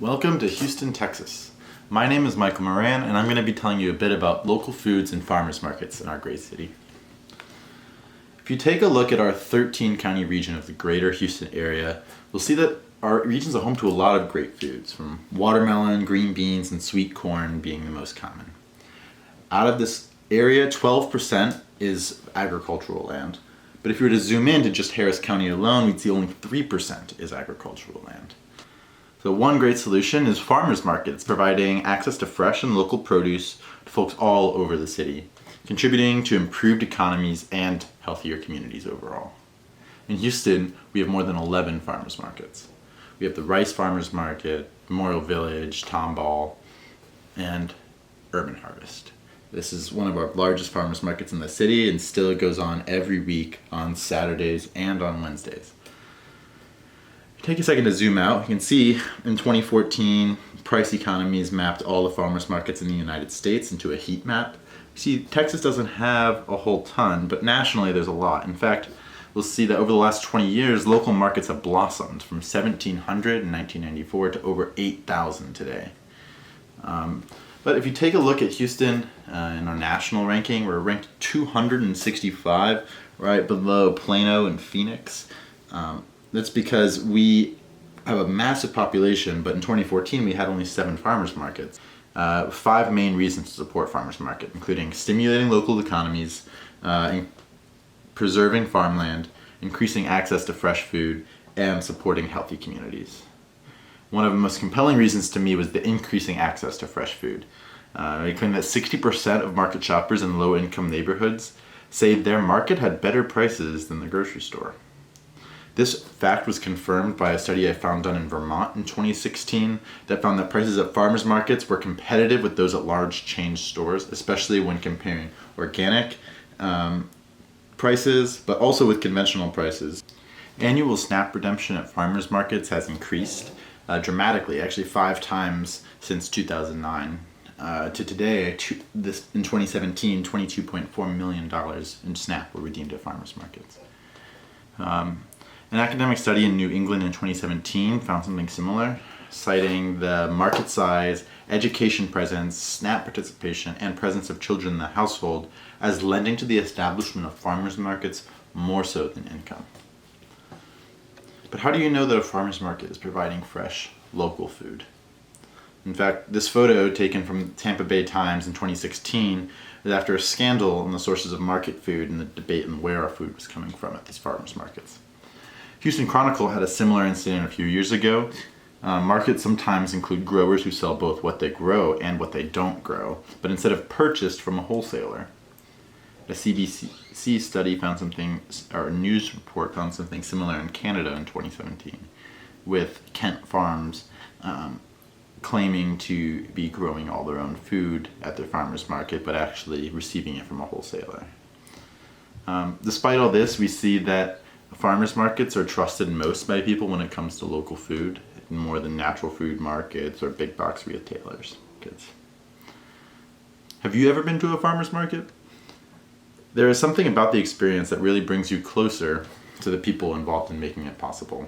Welcome to Houston, Texas. My name is Michael Moran, and I'm going to be telling you a bit about local foods and farmers markets in our great city. If you take a look at our 13-county region of the greater Houston area, you'll see that our regions are home to a lot of great foods, from watermelon, green beans, and sweet corn being the most common. Out of this area, 12% is agricultural land. But if you were to zoom in to just Harris County alone, we'd see only 3% is agricultural land. So one great solution is farmers markets, providing access to fresh and local produce to folks all over the city, contributing to improved economies and healthier communities overall. In Houston, we have more than 11 farmers markets. We have the Rice Farmers Market, Memorial Village, Tomball, and Urban Harvest. This is one of our largest farmers markets in the city and still goes on every week on Saturdays and on Wednesdays. Take a second to zoom out. You can see in 2014, Price Economies mapped all the farmers markets in the United States into a heat map. You see, Texas doesn't have a whole ton, but nationally there's a lot. In fact, we'll see that over the last 20 years, local markets have blossomed from 1,700 in 1994 to over 8,000 today. But if you take a look at Houston in our national ranking, we're ranked 265, right below Plano and Phoenix. That's because we have a massive population, but in 2014 we had only 7 farmers markets. 5 main reasons to support farmers market, including stimulating local economies, preserving farmland, increasing access to fresh food, and supporting healthy communities. One of the most compelling reasons to me was the increasing access to fresh food. They claim that 60% of market shoppers in low-income neighborhoods say their market had better prices than the grocery store. This fact was confirmed by a study I found done in Vermont in 2016 that found that prices at farmers markets were competitive with those at large chain stores, especially when comparing organic prices, but also with conventional prices. Annual SNAP redemption at farmers markets has increased dramatically, actually 5 times since 2009. To today, in 2017, $22.4 million in SNAP were redeemed at farmers markets. An academic study in New England in 2017 found something similar, citing the market size, education presence, SNAP participation, and presence of children in the household as lending to the establishment of farmers markets more so than income. But how do you know that a farmers market is providing fresh, local food? In fact, this photo taken from Tampa Bay Times in 2016 is after a scandal on the sources of market food and the debate on where our food was coming from at these farmers markets. Houston Chronicle had a similar incident a few years ago. Markets sometimes include growers who sell both what they grow and what they don't grow, but instead of purchased from a wholesaler. A CBC study found something, or a news report found something similar in Canada in 2017, with Kent Farms claiming to be growing all their own food at their farmers market, but actually receiving it from a wholesaler. Despite all this, we see that farmers markets are trusted most by people when it comes to local food, more than natural food markets or big box retailers. Have you ever been to a farmers market? There is something about the experience that really brings you closer to the people involved in making it possible.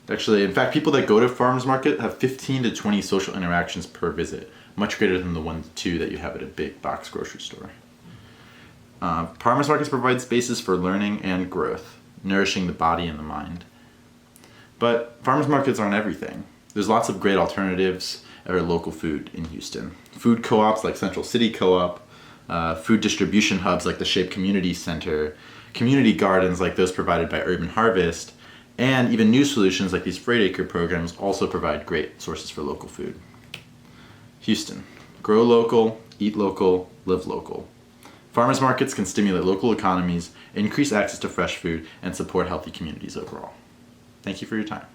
Actually, in fact, people that go to farmers market have 15 to 20 social interactions per visit, much greater than the 1 to 2 that you have at a big box grocery store. Farmers markets provide spaces for learning and growth, nourishing the body and the mind. But farmers markets aren't everything. There's lots of great alternatives or local food in Houston. Food co-ops like Central City Co-op, food distribution hubs like the Shape Community Center, community gardens like those provided by Urban Harvest, and even new solutions like these Freight Acre programs also provide great sources for local food. Houston, grow local, eat local, live local. Farmers markets can stimulate local economies, increase access to fresh food, and support healthy communities overall. Thank you for your time.